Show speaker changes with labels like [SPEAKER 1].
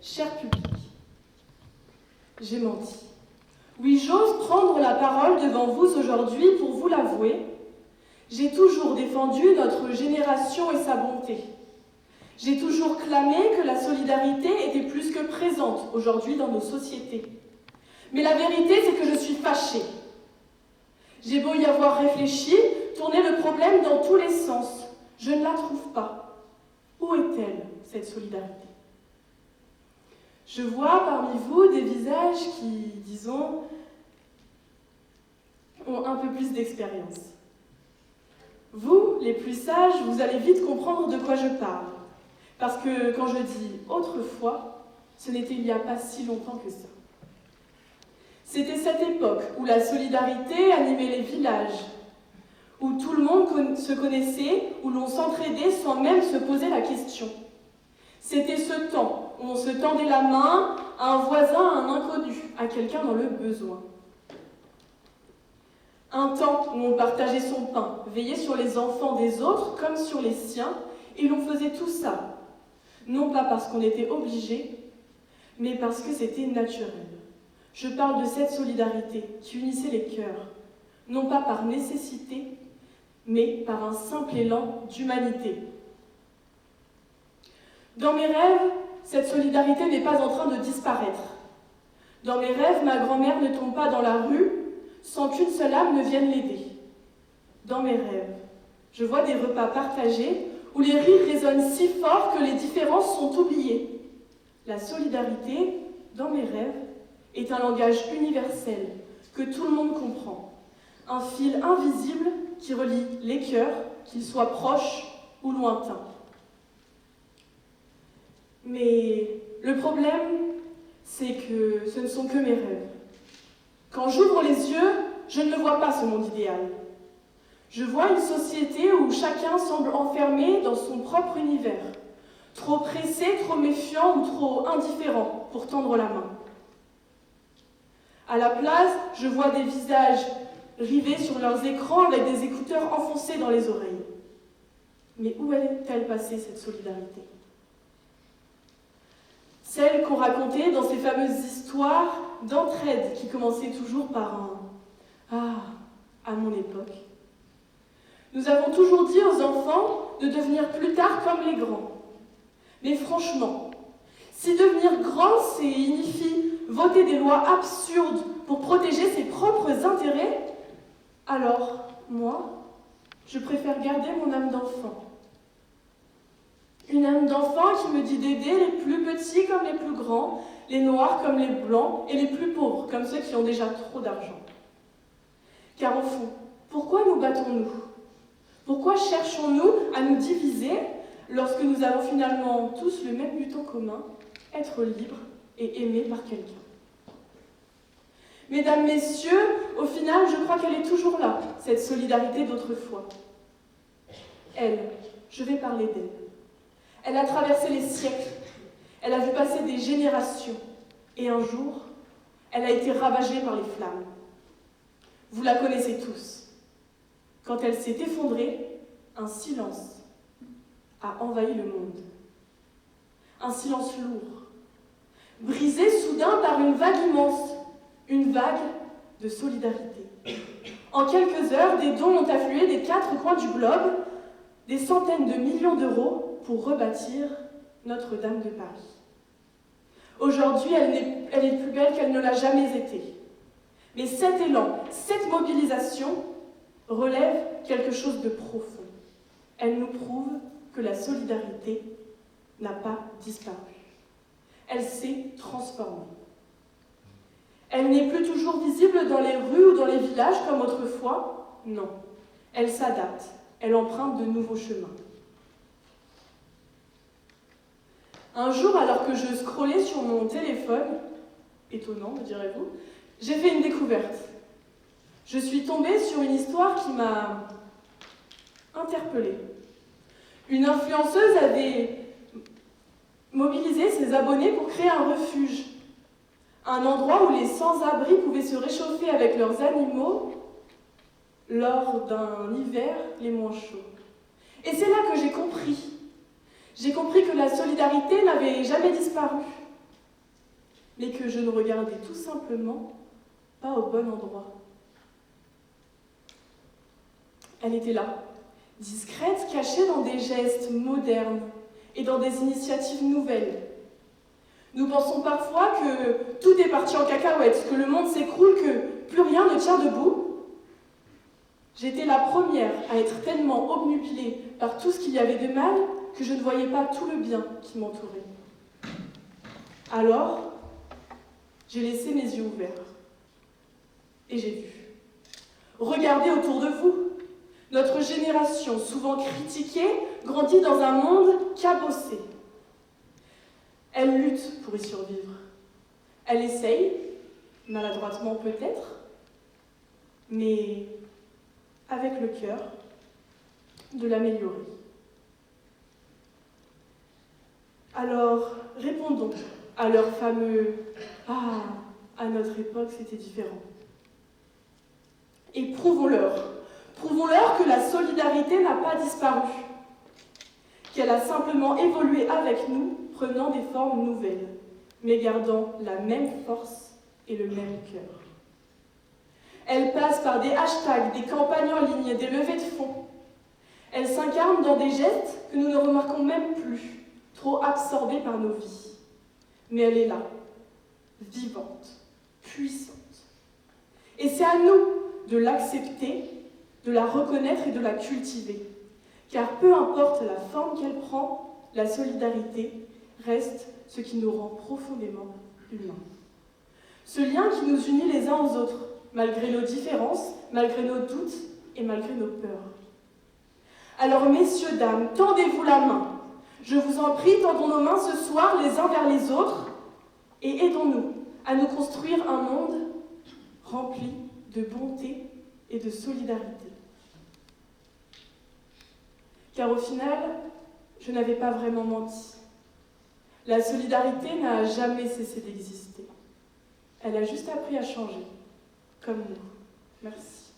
[SPEAKER 1] cher public, j'ai menti. Oui, j'ose prendre la parole devant vous aujourd'hui pour vous l'avouer. J'ai toujours défendu notre génération et sa bonté. J'ai toujours clamé que la solidarité était plus que présente aujourd'hui dans nos sociétés. Mais la vérité, c'est que je suis fâchée. J'ai beau y avoir réfléchi, tourner le problème dans tous les sens. Je ne la trouve pas. Où est-elle, cette solidarité? Je vois parmi vous des visages qui, disons, ont un peu plus d'expérience. Vous, les plus sages, vous allez vite comprendre de quoi je parle. Parce que quand je dis « autrefois », ce n'était il n'y a pas si longtemps que ça. C'était cette époque où la solidarité animait les villages, où tout le monde se connaissait, où l'on s'entraidait sans même se poser la question. C'était ce temps où on se tendait la main à un voisin, à un inconnu, à quelqu'un dans le besoin. Un temps où on partageait son pain, veillait sur les enfants des autres comme sur les siens, et l'on faisait tout ça, non pas parce qu'on était obligé, mais parce que c'était naturel. Je parle de cette solidarité qui unissait les cœurs, non pas par nécessité, mais par un simple élan d'humanité. Dans mes rêves, cette solidarité n'est pas en train de disparaître. Dans mes rêves, ma grand-mère ne tombe pas dans la rue sans qu'une seule âme ne vienne l'aider. Dans mes rêves, je vois des repas partagés où les rires résonnent si fort que les différences sont oubliées. La solidarité, dans mes rêves, est un langage universel que tout le monde comprend. Un fil invisible qui relie les cœurs, qu'ils soient proches ou lointains. Mais le problème, c'est que ce ne sont que mes rêves. Quand j'ouvre les yeux, je ne vois pas ce monde idéal. Je vois une société où chacun semble enfermé dans son propre univers, trop pressé, trop méfiant ou trop indifférent pour tendre la main. À la place, je vois des visages rivés sur leurs écrans avec des écouteurs enfoncés dans les oreilles. Mais où est-elle passée, cette solidarité? Celle qu'on racontait dans ces fameuses histoires d'entraide qui commençaient toujours par un « Ah, à mon époque ». Nous avons toujours dit aux enfants de devenir plus tard comme les grands. Mais franchement, si devenir grand signifie voter des lois absurdes pour protéger ses propres intérêts, alors, moi, je préfère garder mon âme d'enfant. Une âme d'enfant qui me dit d'aider les plus petits comme les plus grands, les noirs comme les blancs et les plus pauvres comme ceux qui ont déjà trop d'argent. Car au fond, pourquoi nous battons-nous? Pourquoi cherchons-nous à nous diviser lorsque nous avons finalement tous le même but en commun, être libres et aimés par quelqu'un? Mesdames, messieurs, au final, je crois qu'elle est toujours là, cette solidarité d'autrefois. Elle, je vais parler d'elle. Elle a traversé les siècles, elle a vu passer des générations, et un jour, elle a été ravagée par les flammes. Vous la connaissez tous. Quand elle s'est effondrée, un silence a envahi le monde. Un silence lourd, brisé soudain par une vague immense, une vague de solidarité. En quelques heures, des dons ont afflué des 4 coins du globe, des centaines de millions d'euros pour rebâtir Notre-Dame de Paris. Aujourd'hui, elle est plus belle qu'elle ne l'a jamais été. Mais cet élan, cette mobilisation relève quelque chose de profond. Elle nous prouve que la solidarité n'a pas disparu. Elle s'est transformée. Elle n'est plus toujours visible dans les rues ou dans les villages comme autrefois. Non, elle s'adapte, elle emprunte de nouveaux chemins. Un jour, alors que je scrollais sur mon téléphone, étonnant, me direz-vous, j'ai fait une découverte. Je suis tombée sur une histoire qui m'a interpellée. Une influenceuse avait mobilisé ses abonnés pour créer un refuge, un endroit où les sans-abri pouvaient se réchauffer avec leurs animaux lors d'un hiver les moins chauds. Et c'est là que j'ai compris. J'ai compris que la solidarité n'avait jamais disparu. mais que je ne regardais tout simplement pas au bon endroit. Elle était là, discrète, cachée dans des gestes modernes et dans des initiatives nouvelles. Nous pensons parfois que tout est parti en cacahuète, que le monde s'écroule, que plus rien ne tient debout. J'étais la première à être tellement obnubilée par tout ce qu'il y avait de mal que je ne voyais pas tout le bien qui m'entourait. Alors, j'ai laissé mes yeux ouverts et j'ai vu. Regardez autour de vous. Notre génération, souvent critiquée, grandit dans un monde cabossé. Elle lutte pour y survivre. Elle essaye, maladroitement peut-être, mais avec le cœur, de l'améliorer. Alors, répondons à leur fameux « Ah, à notre époque, c'était différent ». Et prouvons-leur que la solidarité n'a pas disparu, qu'elle a simplement évolué avec nous, prenant des formes nouvelles, mais gardant la même force et le même cœur. Elle passe par des hashtags, des campagnes en ligne, des levées de fonds. Elle s'incarne dans des gestes que nous ne remarquons même plus, trop absorbés par nos vies. Mais elle est là, vivante, puissante. Et c'est à nous de l'accepter, de la reconnaître et de la cultiver. Car peu importe la forme qu'elle prend, la solidarité reste ce qui nous rend profondément humains. Ce lien qui nous unit les uns aux autres, malgré nos différences, malgré nos doutes et malgré nos peurs. Alors, messieurs, dames, tendez-vous la main. Je vous en prie, tendons nos mains ce soir les uns vers les autres et aidons-nous à nous construire un monde rempli de bonté et de solidarité. Car au final, je n'avais pas vraiment menti. La solidarité n'a jamais cessé d'exister. Elle a juste appris à changer, comme nous. Merci.